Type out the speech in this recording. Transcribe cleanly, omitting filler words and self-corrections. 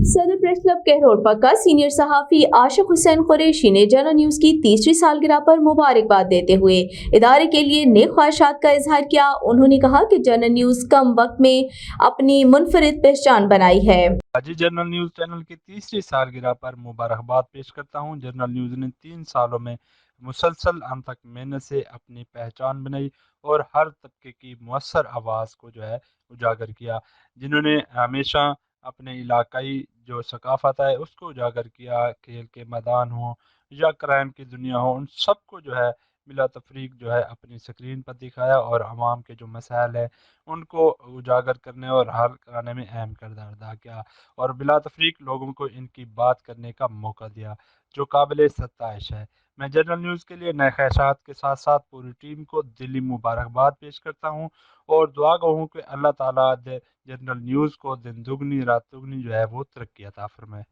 सदर press club कहरोड का senior सहाफ़ी आशिक हुसैन कुरैशी ने जनरल न्यूज़ की 30वीं सालगिरह पर मुबारकबाद देते हुए इदारे के लिए नेक ख्वाहिशात का इजहार किया। उन्होंने कहा कि जनरल न्यूज़ कम वक्त में अपनी मुनफरिद पहचान बनाई है। आज जनरल न्यूज़ चैनल की 30वीं सालगिरह पर मुबारकबाद पेश करता हूँ। जनरल न्यूज़ ने 3 सालों में मुसलसल अनथक मेहनत से अपनी पहचान बनाई और हर तबके की मुअस्सर आवाज़ को जो है उजागर किया, जिन्होंने हमेशा अपने इलाकाई जो सकाफ़त है उसको उजागर किया। खेल के मैदान हो या क्राइम की दुनिया हो, उन सबको जो है बिला तफरीक जो है अपनी स्क्रीन पर दिखाया और आवाम के जो मसाइल है उनको उजागर करने और हल कराने में अहम किरदार अदा किया और बिला तफरीक लोगों को इनकी बात करने का मौका दिया, जो काबिल सत्ताइश है। मैं जनरल न्यूज़ के लिए नए ख्यालात के साथ साथ पूरी टीम को दिली मुबारकबाद पेश करता हूँ और दुआ गो हूँ कि अल्लाह ताला जनरल न्यूज़ को दिन दुगनी रात दुगनी जो है वो तरक्की अता फरमाए।